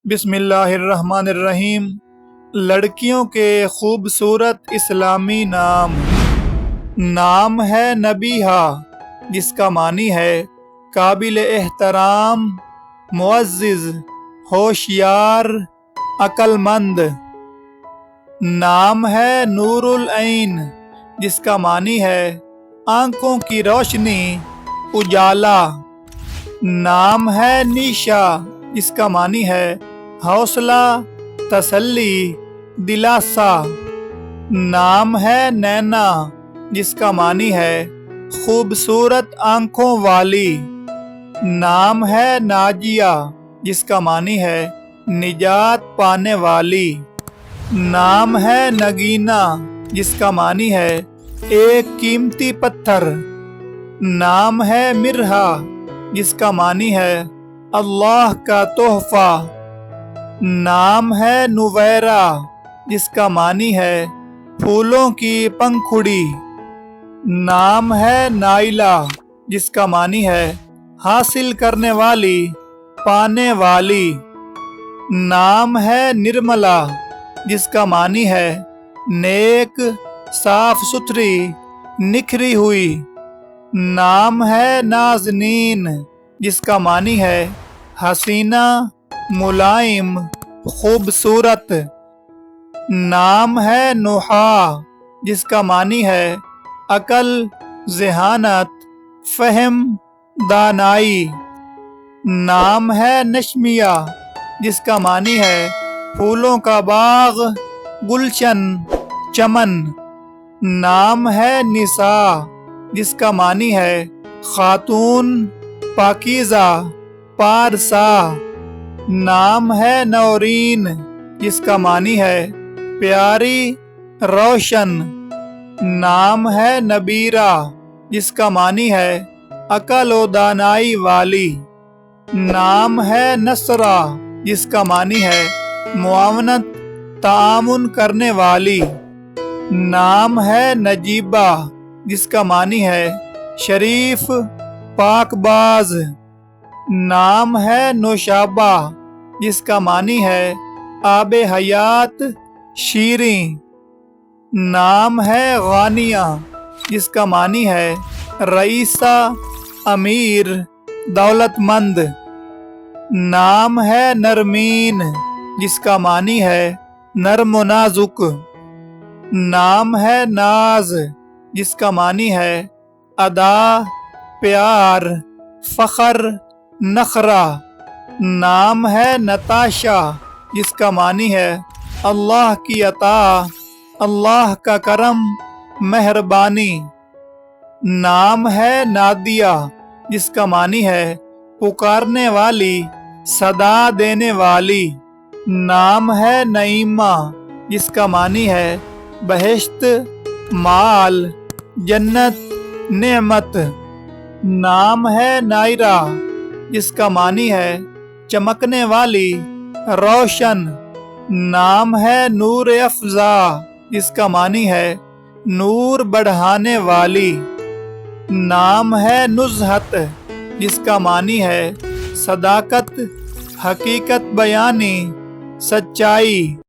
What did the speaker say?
بسم اللہ الرحمن الرحیم۔ لڑکیوں کے خوبصورت اسلامی نام ہے نبیہا، جس کا معنی ہے قابل احترام، معزز، ہوشیار، عقل مند۔ نام ہے نور العین، جس کا معنی ہے آنکھوں کی روشنی، اجالا۔ نام ہے نیشا، جس کا معنی ہے حوصلہ، تسلی، دلاسا۔ نام ہے نینا، جس کا معنی ہے خوبصورت آنکھوں والی۔ نام ہے ناجیہ، جس کا معنی ہے نجات پانے والی۔ نام ہے نگینا، جس کا معنی ہے ایک قیمتی پتھر۔ نام ہے مرہا، جس کا معنی ہے اللہ کا تحفہ۔ نام ہے نویرا، جس کا معنی ہے پھولوں کی پنکھڑی۔ نام ہے نائلہ، جس کا معنی ہے حاصل کرنے والی، پانے والی۔ نام ہے نرملا، جس کا معنی ہے نیک، صاف ستھری، نکھری ہوئی۔ نام ہے نازنین، جس کا معنی ہے حسینہ، ملائم، خوبصورت۔ نام ہے نحا، جس کا معنی ہے عقل، ذہانت، فہم، دانائی۔ نام ہے نشمیہ، جس کا معنی ہے پھولوں کا باغ، گلشن، چمن۔ نام ہے نساء، جس کا معنی ہے خاتون، پاکیزہ، پارسا۔ نام ہے نورین، جس کا معنی ہے پیاری، روشن۔ نام ہے نبیرہ، جس کا معنی ہے عقل و دانائی والی۔ نام ہے نصرہ، جس کا معنی ہے معاونت، تعاون کرنے والی۔ نام ہے نجیبہ، جس کا معنی ہے شریف، پاک باز۔ نام ہے نوشابہ، جس کا معنی ہے آب حیات، شیریں۔ نام ہے غانیہ، جس کا معنی ہے رئیسہ، امیر، دولت مند۔ نام ہے نرمین، جس کا معنی ہے نرم و نازک۔ نام ہے ناز، جس کا معنی ہے ادا، پیار، فخر، نخرہ۔ نام ہے نتاشا، جس کا معنی ہے اللہ کی عطا، اللہ کا کرم، مہربانی۔ نام ہے نادیہ، جس کا معنی ہے پکارنے والی، صدا دینے والی۔ نام ہے نعیمہ، جس کا معنی ہے بہشت، مال، جنت، نعمت۔ نام ہے نائرہ، جس کا معنی ہے چمکنے والی، روشن۔ نام ہے نور افزا، جس کا معنی ہے نور بڑھانے والی۔ نام ہے نزہت، جس کا معنی ہے صداقت، حقیقت بیانی، سچائی۔